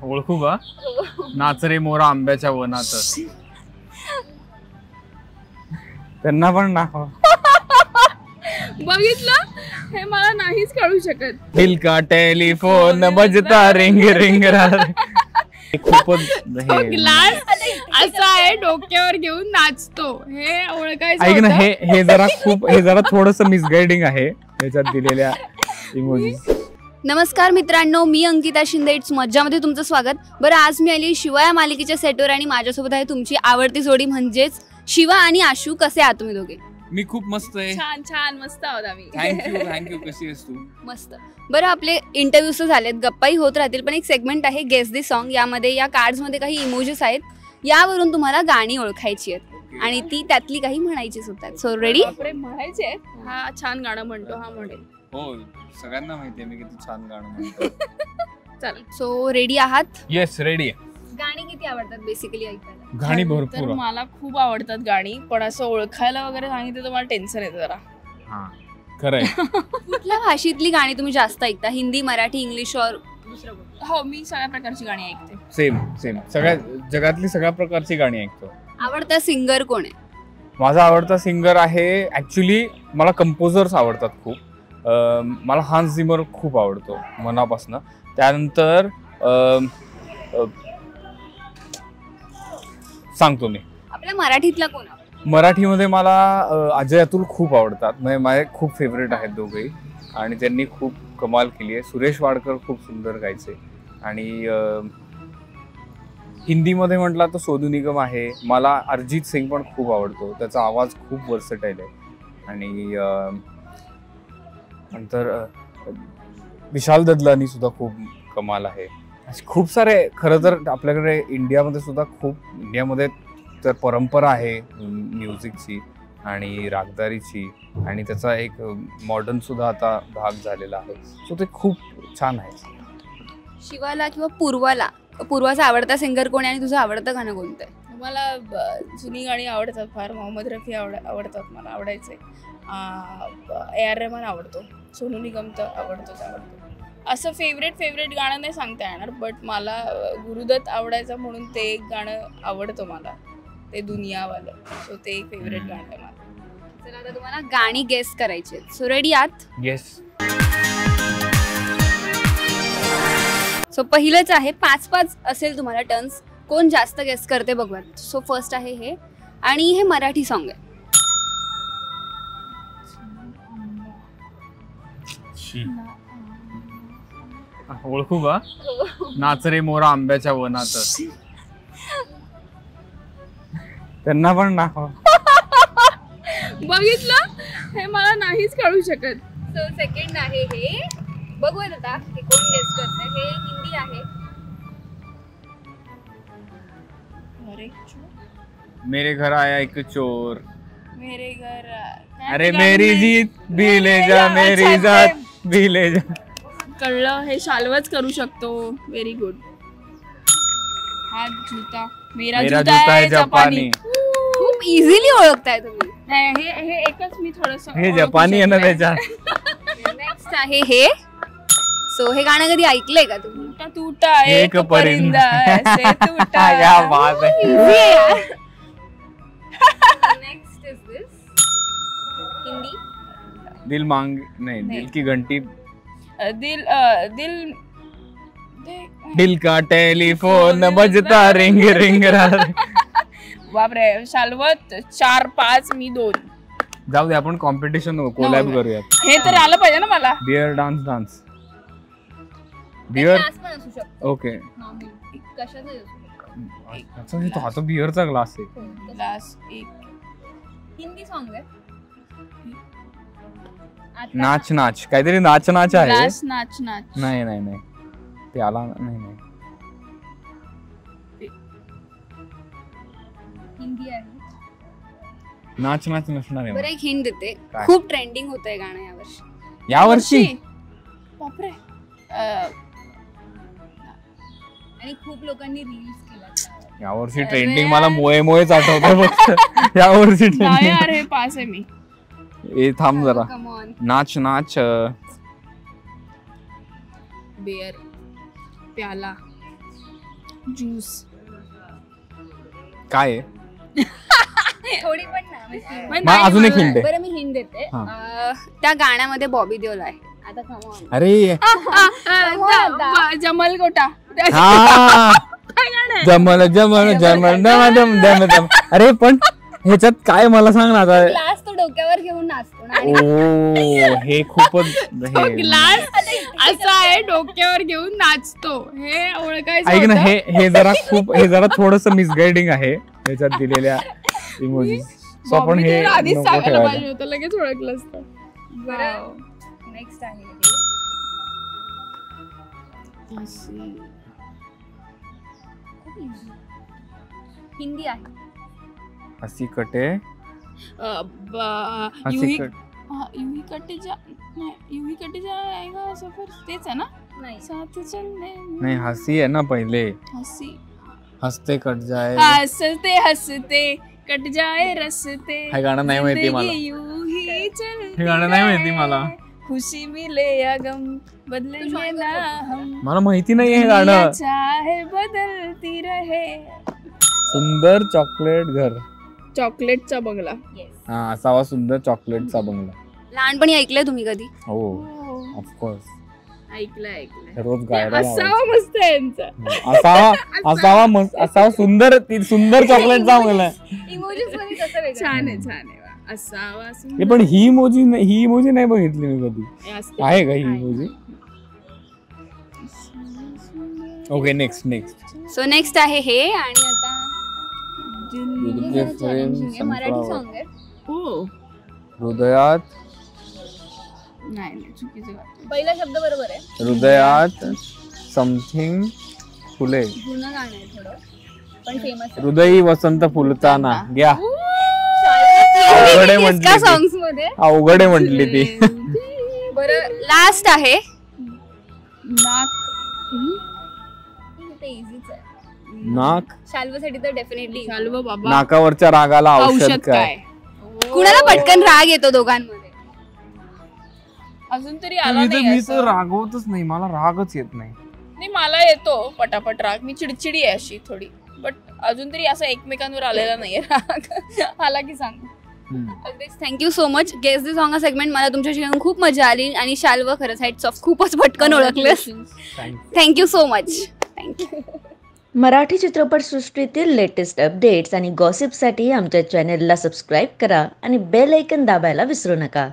ओळखू का? नाच रे मोरा आंब्याच्या वनात. त्यांना पण ना बघितलं, हे मला नाहीच कळू शकत. दिल का टेलिफोन बजता रिंग रिंग. खूपच ग्लास असा आहे डोक्यावर घेऊन नाचतो, हे ओळखायचं. ऐक ना, हे जरा थोडस मिसगाइडिंग आहे याच्यात दिलेल्या इमोजीज. नमस्कार मित्रांनो, मी अंकिता शिंदे. इट्स मज्जामध्ये तुमचं स्वागत. बरं, आज मी आली शिवा या मालिकेच्या सेटवर आणि माझ्यासोबत आहे तुमची आवडती जोडी म्हणजेच शिवा आणि आशू. कसे आहात तुम्ही दोघे? मी खूप मस्त आहे. छान छान मस्त आहोत आम्ही. थँक्यू. कशी आहेस तू? मस्त. बरं, आपले इंटरव्ह्यूज तर झालेत, गप्पाही होत राहतील, पण एक सेगमेंट आहे गेस दी सॉन्ग. यामध्ये या कार्ड्समध्ये काही इमोजीस आहेत, यावरून तुम्हाला गाणी ओळखायची आहेत आणि ती त्यातली काही म्हणायचीच होतात. So ready? म्हणायचे आहेत. हा छान गाणं म्हणतो, हा म्हणेल. हो, सगळ्यांना माहिती आहे मी किती छान गाणं म्हणतो. चल, सो रेडी आहात? येस, रेडी आहे. गाणी किती आवडतात बेसिकली ऐकायला? गाणी तर भरपूर. मला खूप आवडतात गाणी, पण असं ओळखायला वगैरे सांगितलं तर मला टेन्शन येतं जरा. हा, खरंय. कुठल्या भाषेतली गाणी तुम्ही जास्त ऐकता? हिंदी, मराठी, इंग्लिश और दुसरं कोणतं? हो, मी सगळ्या प्रकारची गाणी ऐकते. सेम सगळ्या जगातली सगळ्या प्रकारची गाणी ऐकतो. आवडता सिंगर कोण आहे? माझा आवडता सिंगर आहे, ऍक्च्युली मला कंपोजर्स आवडतात खूप. मला हान्स झिमर खूप आवडतो मनापासून. त्यानंतर सांगतो मी. आपल्या मराठीतला कोण? मराठीमध्ये मला अजय अतुल खूप आवडतात. म्हणजे माझे खूप फेवरेट आहेत दोघेही आणि त्यांनी खूप कमाल केली आहे. सुरेश वाडकर खूप सुंदर गायचे. आणि हिंदीमध्ये म्हटलं तर सोनू निगम आहे. मला अरिजित सिंग पण खूप आवडतो, त्याचा आवाज खूप वर्सटाईल आहे. आणि नंतर विशाल ददलानी सुद्धा खूप कमाल आहे. खूप सारे. खरं तर आपल्याकडे इंडियामध्ये तर परंपरा आहे म्युझिकची आणि रागदारीची, आणि त्याचा एक मॉडर्न सुद्धा आता भाग झालेला आहे. सो ते खूप छान आहे. शिवाला किंवा पूर्वाचा आवडता सिंगर कोण आहे आणि तुझं आवडतं गाणं कोणतं आहे? मला जुनी गाणी आवडतात फार. मोहम्मद रफी आवडतात, मला आवडायचे. AR रहमान आवडतो, सोनू निगम तर आवडतो. असं फेवरेट गाणं नाही सांगता येणार, बट मला गुरुदत्त आवडायचं म्हणून ते एक गाणं आवडतं मला, ते दुनियावालं. सो ते एक फेवरेट गाणं आहे मला. चला, आता तुम्हाला गाणी गेस करायची आहेत. सो रेडी आहात? येस. सो पहिलंच आहे, 5-5 असेल तुम्हाला टर्न्स. कोण जास्त गेस करते बघूयात. सो फर्स्ट आहे हे, आणि हे मराठी सॉन्ग आहे. ओळखू का? नाच रे मोरा आंब्याच्या वनात. त्यांना पण ना बघितलं, हे मला नाहीच कळू शकत. सो सेकंड आहे हे, बघूयात आता हे कोण गेस करते. हे हिंदी आहे. मेरे घर आया एक चोर, मेरे घर, अरे मेरी जीत भी ले जा, मेरी जात भी ले जा. कळलं, हे शाल्वच करू शकतो. Very good. हा जूता मेरा जूता है जपानी. खूप इझिली ओळखताय तुम्ही. नाही, हे एकच मी थोडस. हे जपानी आहे ना त्याच्या. नेक्स्ट आहे हे. सो हे गाणं कधी ऐकलंय का तुम्ही? टूटा एक परिंदा ऐसे टूटा. क्या बात है. नेक्स्ट इज दिस हिंदी. दिल मांग नहीं, दिल की घंटी. दिल का टेलीफोन बजता रिंग रिंग. बापरे, शाल्वत 4-5 मी 2. जाऊ दे, आपण कॉम्पिटिशन कोलॅब करूयात. हे तर आलं पाहिजे ना मला. Beer dance. बियर पण असू शकतो. ओके. कशाचं तो हा तो बियरचा ग्लास आहे. ग्लास एक. हिंदी सॉन्ग आहे. नाच काहीतरी नाच आहे. ग्लास नाच. नाही ते आला नाही. हिंदी आहे. नाच नसणार आहे. बरं, एक हिंट देते. खूप ट्रेंडिंग होतंय गाणं यावर्षी. बापरे. आणि खूप लोकांनी रील्स केल्या यावर्षी ट्रेंडिंग. मला मोएच आठवतंय फक्त. यावर्षी नाही यार, हे पास आहे मी. थांब जरा. नाच बेअर, प्याला, ज्यूस. काय आहे? थोडी पण ना म्हणजे- मग मग अजून एक हिंट आहे. बरं मी हिंट देते. हा. त्या गाण्यामध्ये बॉबी देओल आहे. आता come on. अरे जमल गोटा. हा जमल जमल जमल जमल जमल. अरे पण ह्याच्यात काय मला सांग ना आता. ग्लास तो डोक्यावर घेऊन नाचतो ना. ओ हे खूपच तो हे ग्लास असा आहे डोक्यावर घेऊन नाचतो. हे ओळखायचं ऐक ना होतं. हे जरा थोडस मिसगाइडिंग आहे ह्याच्यात दिलेल्या इमोजीज. सो आपण बॉबी हे देओल आधीच नको सांगायला ठेवायला. पाहिजे होतं, लगेच ओळखलं असतं. बरं. नेक्स्ट आहे हे. हिंदी आहे. हसी कटे हसी युही कट युही कटे जा नाही, युही कटे जाएगा सफर तेच आहे ना. नाही. साथ चलने नाही हसी आहे ना पहिले. हसी हसते कट जाए. हसते हसते कट जाए रस्ते. हे गाणं नाही माहिती मला. जिंदगी यूं ही चलती हे गाणं नाही माहिती रहे. मला. खुशी मिले या गम बदलेंगे ना हम. मला माहिती नाही हे गाणं. दुनिया चाहे बदलती रहे. सुंदर चॉकलेट घर. चॉकलेटचा बंगला. हा असावा सुंदर चॉकलेटचा बंगला. लहानपणी ऐकलंय तुम्ही कधी? हो ऑफकोर्स ऐकलंय रोज गायला असावा मस्त आहे यांचा. असावा सुंदर चॉकलेटचा बंगला. इमोजीस मध्ये कसं वेगळं? छान आहे छान आहे वा. असावा हे सुंदर. पण ही इमोजी नाही बघितली मी कधी. हे असते. आहे का ही emoji? Okay next so next आहे हे. आणि आता दिल- हे जरा challenging आहे. मराठी सॉन्ग आहे. हो हृदयात नाही चुकीचं वाटतं. पहिला शब्द बरोबर आहे. हृदयात समथिंग फुले. जुनं गाणं आहे थोडं पण फेमस आहे. हृदयी वसंत फुलताना घ्या. अवघडे म्हटली ती. सॉंग्स मध्ये. अवघडे म्हटली ती. बरं लास्ट आहे. नाक. ते इझीच आहे. नाक. शाल्वसाठी तर डेफिनेटली. शाल्व बाबा. नाकावरच्या रागाला औषध काय. कुणाला पटकन राग येतो दोघांमध्ये? अजून तरी आला नाही मी असं. तर रागवतच नाही. मला रागच येत नाही. नाही मला येतो पटापट राग. मी चिडचिडी आहे अशी थोडी. बट अजून तरी असं एकमेकांवर आलेला नाहीये राग. आला की सांग. अगदीच thank you so much. Guess the song segment मला तुमच्याशी घेऊन खूप मजा आली. आणि शाल्व खरंच हॅट्स ऑफ खूपच पटकन ओळखलेस. Thank you so much. Thank you. Marathi चित्रपटसृष्टीतील लेटेस्ट अपडेट्स आणि गॉसिपसाठी आमच्या चॅनेलला सबस्क्राईब करा आणि बेल ऐकन दाबायला विसरू नका.